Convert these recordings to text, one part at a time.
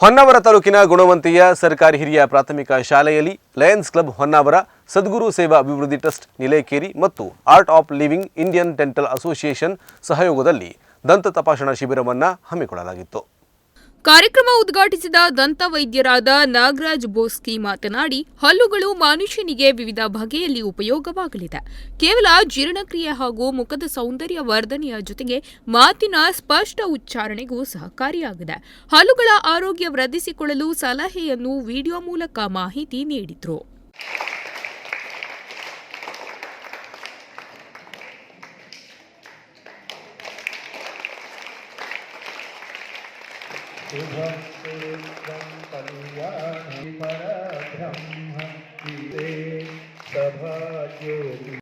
ಹೊನ್ನಾವರ ತಾಲೂಕಿನ ಗುಣವಂತಿಯ ಸರ್ಕಾರಿ ಹಿರಿಯ ಪ್ರಾಥಮಿಕ ಶಾಲೆಯಲ್ಲಿ ಲಯನ್ಸ್ ಕ್ಲಬ್ ಹೊನ್ನಾವರ, ಸದ್ಗುರು ಸೇವಾ ಅಭಿವೃದ್ಧಿ ಟ್ರಸ್ಟ್ ನಿಲೇಕೇರಿ ಮತ್ತು art of living Indian dental association ಸಹಯೋಗದಲ್ಲಿ ದಂತ ತಪಾಸಣಾ ಶಿಬಿರವನ್ನು ಹಮ್ಮಿಕೊಳ್ಳಲಾಗಿತ್ತು. ಕಾರ್ಯಕ್ರಮ ಉದ್ಘಾಟಿಸಿದ ದಂತ ವೈದ್ಯರಾದ ನಾಗರಾಜ್ ಬೋಸ್ಕಿ ಮಾತನಾಡಿ, ಹಲ್ಲುಗಳು ಮನುಷ್ಯನಿಗೆ ವಿವಿಧ ಬಗೆಯಲ್ಲಿ ಉಪಯೋಗವಾಗಲಿದೆ. ಕೇವಲ ಜೀರ್ಣಕ್ರಿಯೆ ಹಾಗೂ ಮುಖದ ಸೌಂದರ್ಯ ವರ್ಧನೆಯ ಜೊತೆಗೆ ಮಾತಿನ ಸ್ಪಷ್ಟ ಉಚ್ಚಾರಣೆಗೂ ಸಹಕಾರಿಯಾಗಿದೆ. ಹಲ್ಲುಗಳ ಆರೋಗ್ಯ ವೃದ್ಧಿಸಿಕೊಳ್ಳಲು ಸಲಹೆಯನ್ನು ವಿಡಿಯೋ ಮೂಲಕ ಮಾಹಿತಿ ನೀಡಿದರು.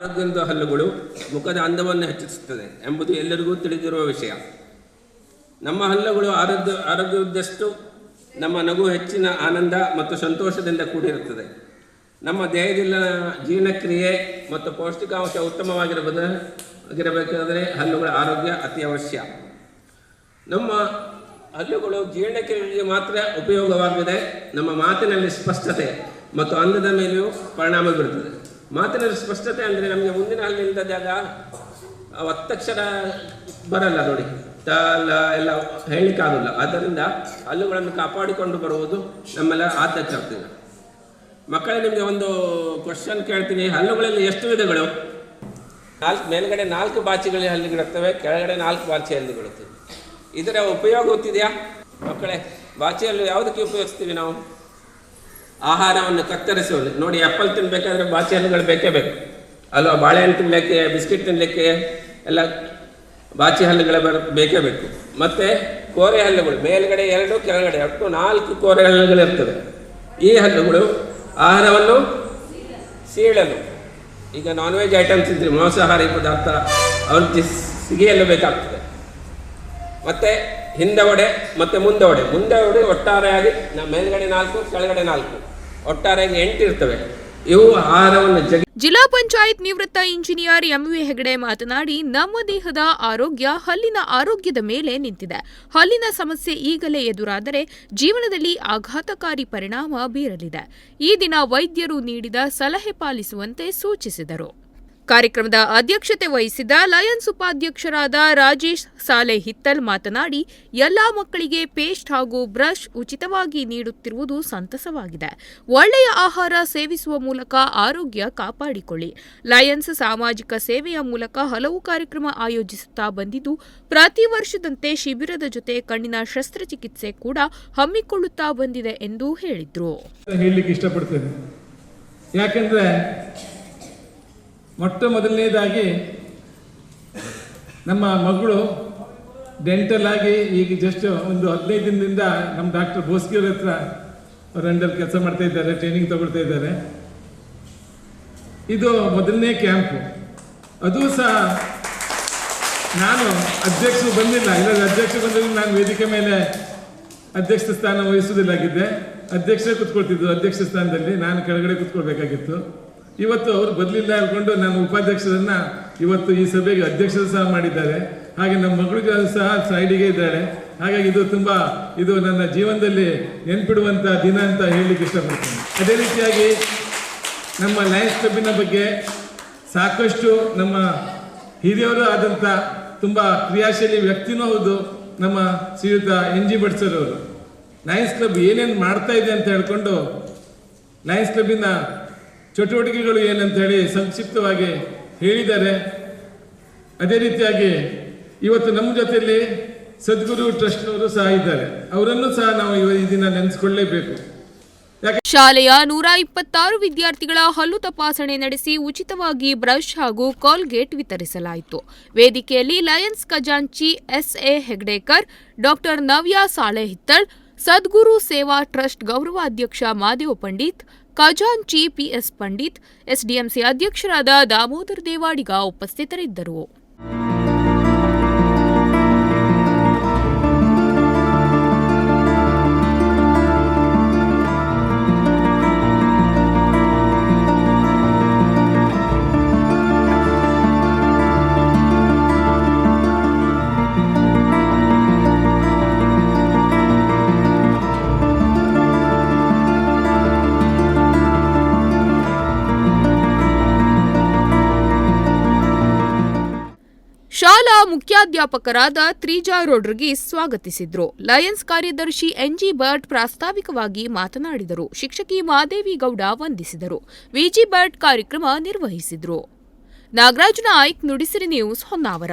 ಆರೋಗ್ಯವಂತ ಹಲ್ಲುಗಳು ಮುಖದ ಅಂದವನ್ನು ಹೆಚ್ಚಿಸುತ್ತದೆ ಎಂಬುದು ಎಲ್ಲರಿಗೂ ತಿಳಿದಿರುವ ವಿಷಯ. ನಮ್ಮ ಹಲ್ಲುಗಳು ಆರೋಗ್ಯವಿದ್ದಷ್ಟು ನಮ್ಮ ನಗು ಹೆಚ್ಚಿನ ಆನಂದ ಮತ್ತು ಸಂತೋಷದಿಂದ ಕೂಡಿರುತ್ತದೆ. ನಮ್ಮ ದೇಹದಲ್ಲಿನ ಜೀರ್ಣಕ್ರಿಯೆ ಮತ್ತು ಪೌಷ್ಟಿಕಾಂಶ ಉತ್ತಮವಾಗಿರಬೇಕಾದರೆ ಹಲ್ಲುಗಳ ಆರೋಗ್ಯ ಅತಿ ಅವಶ್ಯ. ನಮ್ಮ ಹಲ್ಲುಗಳು ಜೀರ್ಣಕ್ರಿಯೆಗೆ ಮಾತ್ರ ಉಪಯೋಗವಾಗಿದೆ. ನಮ್ಮ ಮಾತಿನಲ್ಲಿ ಸ್ಪಷ್ಟತೆ ಮತ್ತು ಅಂದದ ಮೇಲೆಯೂ ಪರಿಣಾಮ ಬೀರುತ್ತದೆ. ಮಾತಿನಲ್ಲಿ ಸ್ಪಷ್ಟತೆ ಅಂದರೆ ನಮಗೆ ಮುಂದಿನ ಹಲ್ಲಿಲ್ಲದಾಗ ಒತ್ತಕ್ಷರ ಬರಲ್ಲ ನೋಡಿ, ಎಲ್ಲ ಹೇಳಲಿಕ್ಕಾಗಲ್ಲ. ಆದ್ದರಿಂದ ಹಲ್ಲುಗಳನ್ನು ಕಾಪಾಡಿಕೊಂಡು ಬರುವುದು ನಮ್ಮೆಲ್ಲ ಆದ್ಯತೆ ಆಗ್ತದೆ. ಮಕ್ಕಳೇ, ನಿಮಗೆ ಒಂದು ಕ್ವಶನ್ ಕೇಳ್ತೀನಿ. ಹಲ್ಲುಗಳಲ್ಲಿ ಎಷ್ಟು ವಿಧಗಳು? ಮೇಲ್ಗಡೆ 4 ಬಾಚಿಗಳ ಹಲ್ಲುಗಳಿರ್ತವೆ, ಕೆಳಗಡೆ 4 ಬಾಚಿ ಹಲ್ಲುಗಳಿರ್ತವೆ. ಇದರ ಉಪಯೋಗ ಗೊತ್ತಿದೆಯಾ ಮಕ್ಕಳೇ? ಬಾಚಿಹಲ್ಲು ಯಾವುದಕ್ಕೆ ಉಪಯೋಗಿಸ್ತೀವಿ ನಾವು? ಆಹಾರವನ್ನು ಕತ್ತರಿಸೋದು. ನೋಡಿ, ಆ್ಯಪಲ್ ತಿನ್ನಬೇಕಾದ್ರೆ ಬಾಚಿ ಹಲ್ಲುಗಳು ಬೇಕೇ ಬೇಕು ಅಲ್ವಾ? ಬಾಳೆಹಣ್ಣು ತಿನ್ನಲಿಕ್ಕೆ, ಬಿಸ್ಕಿಟ್ ತಿನ್ನಲಿಕ್ಕೆ ಎಲ್ಲ ಬಾಚಿ ಹಲ್ಲುಗಳ ಬೇಕೇ ಬೇಕು. ಮತ್ತು ಕೋರೆ ಹಲ್ಲುಗಳು, ಮೇಲ್ಗಡೆ 2, ಕೆಳಗಡೆ ಒಟ್ಟು 4 ಕೋರೆ ಹಲ್ಲುಗಳಿರ್ತವೆ. ಈ ಹಲ್ಲುಗಳು ಆಹಾರವನ್ನು ಸೀಳಲು, ಈಗ ನಾನ್ ವೆಜ್ ಐಟಮ್ಸ್ ಇದ್ರೆ, ಮಾಂಸಾಹಾರಿ ಪದಾರ್ಥ ಅವ್ರಿಗೆ ಸಿಗಿಯಲು ಬೇಕಾಗ್ತದೆ. ಮತ್ತು ಹಿಂದೊಡೆ ಮತ್ತು ಮುಂದೊಡೆ ಒಟ್ಟಾರೆಯಾಗಿ ಮೇಲ್ಗಡೆ 4, ಕೆಳಗಡೆ 4, ಒಟ್ಟಾರೆಯಾಗಿ 8 ಇರ್ತವೆ. ಇವು ಆಹಾರವನ್ನು ಜಿಲ್ಲಾ ಪಂಚಾಯತ್ ನಿವೃತ್ತ ಇಂಜಿನಿಯರ್ ಎಂವಿ ಹೆಗಡೆ ಮಾತನಾಡಿ, ನಮ್ಮ ದೇಹದ ಆರೋಗ್ಯ ಹಲ್ಲಿನ ಆರೋಗ್ಯದ ಮೇಲೆ ನಿಂತಿದೆ. ಹಲ್ಲಿನ ಸಮಸ್ಯೆ ಈಗಲೇ ಎದುರಾದರೆ ಜೀವನದಲ್ಲಿ ಆಘಾತಕಾರಿ ಪರಿಣಾಮ ಬೀರಲಿದೆ. ಈ ದಿನ ವೈದ್ಯರು ನೀಡಿದ ಸಲಹೆ ಪಾಲಿಸುವಂತೆ ಸೂಚಿಸಿದರು. ಕಾರ್ಯಕ್ರಮದ ಅಧ್ಯಕ್ಷತೆ ವಹಿಸಿದ್ದ ಲಯನ್ಸ್ ಉಪಾಧ್ಯಕ್ಷರಾದ ರಾಜೇಶ್ ಸಾಲೆ ಹಿತ್ತಲ್ ಮಾತನಾಡಿ, ಎಲ್ಲಾ ಮಕ್ಕಳಿಗೆ ಪೇಸ್ಟ್ ಹಾಗೂ ಬ್ರಷ್ ಉಚಿತವಾಗಿ ನೀಡುತ್ತಿರುವುದು ಸಂತಸವಾಗಿದೆ. ಒಳ್ಳೆಯ ಆಹಾರ ಸೇವಿಸುವ ಮೂಲಕ ಆರೋಗ್ಯ ಕಾಪಾಡಿಕೊಳ್ಳಿ. ಲಯನ್ಸ್ ಸಾಮಾಜಿಕ ಸೇವೆಯ ಮೂಲಕ ಹಲವು ಕಾರ್ಯಕ್ರಮ ಆಯೋಜಿಸುತ್ತಾ ಬಂದಿದ್ದು, ಪ್ರತಿ ವರ್ಷದಂತೆ ಶಿಬಿರದ ಜೊತೆ ಕಣ್ಣಿನ ಶಸ್ತ್ರಚಿಕಿತ್ಸೆ ಕೂಡ ಹಮ್ಮಿಕೊಳ್ಳುತ್ತಾ ಬಂದಿದೆ ಎಂದು ಹೇಳಿದರು. ಮೊಟ್ಟ ಮೊದಲನೇದಾಗಿ ನಮ್ಮ ಮಗಳು ಡೆಂಟಲ್ ಆಗಿ ಈಗ ಜಸ್ಟ್ ಒಂದು 15 ದಿನದಿಂದ ನಮ್ಮ ಡಾಕ್ಟರ್ ಬೋಸ್ಕಿಯವ್ರ ಹತ್ರ ಅವ್ರ ಅಂಡರ್ ಕೆಲಸ ಮಾಡ್ತಾ ಇದ್ದಾರೆ, ಟ್ರೈನಿಂಗ್ ತಗೊಳ್ತಾ ಇದ್ದಾರೆ. ಇದು ಮೊದಲನೇ ಕ್ಯಾಂಪು. ಅದು ಸಹ ನಾನು ಅಧ್ಯಕ್ಷರು ಬಂದಿಲ್ಲ, ಇಲ್ಲ ಅಧ್ಯಕ್ಷರು ಬಂದಿಲ್ಲ, ನಾನು ವೇದಿಕೆ ಮೇಲೆ ಅಧ್ಯಕ್ಷ ಸ್ಥಾನ ವಹಿಸುವುದಿಲ್ಲಾಗಿದ್ದೆ. ಅಧ್ಯಕ್ಷರೇ ಕೂತ್ಕೊಳ್ತಿದ್ದು ಅಧ್ಯಕ್ಷ ಸ್ಥಾನದಲ್ಲಿ, ನಾನು ಕೆಳಗಡೆ ಕೂತ್ಕೊಳ್ಬೇಕಾಗಿತ್ತು. ಇವತ್ತು ಅವರು ಬದಲಿಲ್ಲ ಹೇಳ್ಕೊಂಡು ನಾನು ಉಪಾಧ್ಯಕ್ಷರನ್ನ ಇವತ್ತು ಈ ಸಭೆಗೆ ಅಧ್ಯಕ್ಷರು ಸಹ ಮಾಡಿದ್ದಾರೆ. ಹಾಗೆ ನಮ್ಮ ಮಗಳಿಗೂ ಸಹ ಸೈಡಿಗೆ ಇದ್ದಾರೆ. ಹಾಗಾಗಿ ಇದು ನನ್ನ ಜೀವನದಲ್ಲಿ ನೆನ್ಪಿಡುವಂಥ ದಿನ ಅಂತ ಹೇಳಲಿಕ್ಕೆ ಇಷ್ಟಪಡ್ತೀನಿ. ಅದೇ ರೀತಿಯಾಗಿ ನಮ್ಮ ಲಯನ್ಸ್ ಕ್ಲಬ್ಬಿನ ಬಗ್ಗೆ ಸಾಕಷ್ಟು ನಮ್ಮ ಹಿರಿಯವರು ಆದಂಥ ತುಂಬ ಕ್ರಿಯಾಶೀಲಿ ವ್ಯಕ್ತಿನೂ ಹೌದು ನಮ್ಮ ಶ್ರೀಯುತ NG ಭಟ್ ಸರ್ ಅವರು. ಲಯನ್ಸ್ ಕ್ಲಬ್ ಏನೇನು ಮಾಡ್ತಾ ಇದೆ ಅಂತ ಹೇಳ್ಕೊಂಡು ಲಯನ್ಸ್ ಕ್ಲಬ್ಬಿನ ಚಟುವಟಿಕೆಗಳು ಏನಂತ ಹೇಳಿ ಸಂಕ್ಷಿಪ್ತವಾಗಿ ಹೇಳಿದ್ದಾರೆ. ಅದೇ ರೀತಿಯಾಗಿ ಇವತ್ತು ನಮ್ಮ ಜೊತೆಯಲ್ಲಿ ಸದ್ಗುರು ಟ್ರಸ್ಟ್ನವರು ಸಹ ಇದ್ದಾರೆ. ಅವರನ್ನು ಸಹ ನಾವು ಈ ದಿನ ನೆನೆಸ್ಕೊಳ್ಳೇಬೇಕು. ಶಾಲೆಯ 126 ವಿದ್ಯಾರ್ಥಿಗಳ ಹಲ್ಲು ತಪಾಸಣೆ ನಡೆಸಿ ಉಚಿತವಾಗಿ ಬ್ರಷ್ ಹಾಗೂ ಕೋಲ್ಗೇಟ್ ವಿತರಿಸಲಾಯಿತು. ವೇದಿಕೆಯಲ್ಲಿ ಲಯನ್ಸ್ ಖಜಾಂಚಿ SA ಹೆಗ್ಡೇಕರ್, ಡಾಕ್ಟರ್ ನವ್ಯಾ ಸಾಳೆ ಹಿತ್ತಳ್, ಸದ್ಗುರು ಸೇವಾ ಟ್ರಸ್ಟ್ ಗೌರವಾಧ್ಯಕ್ಷ ಮಾದೇವ್ ಪಂಡಿತ್, ಖಜಾಂಚಿ PS ಪಂಡಿತ್, SDMC ಅಧ್ಯಕ್ಷರಾದ ದಾಮೋದರ್ ದೇವಾಡಿಗ ಉಪಸ್ಥಿತರಿದ್ದರು. ಮುಖ್ಯಾಧ್ಯಾಪಕರಾದ ತ್ರಿಜಾ ರೋಡ್ರಿಗೀಸ್ ಸ್ವಾಗತಿಸಿದ್ರು. ಲಯನ್ಸ್ ಕಾರ್ಯದರ್ಶಿ ಎನ್ಜಿ ಭಟ್ ಪ್ರಾಸ್ತಾವಿಕವಾಗಿ ಮಾತನಾಡಿದರು. ಶಿಕ್ಷಕಿ ಮಾದೇವಿ ಗೌಡ ವಂದಿಸಿದರು. ವಿಜಿ ಭಟ್ ಕಾರ್ಯಕ್ರಮ ನಿರ್ವಹಿಸಿದ್ರು. ನಾಗರಾಜ್ ನಾಯ್ಕ್, ನುಡಿಸಿರಿ ನ್ಯೂಸ್, ಹೊನ್ನಾವರ.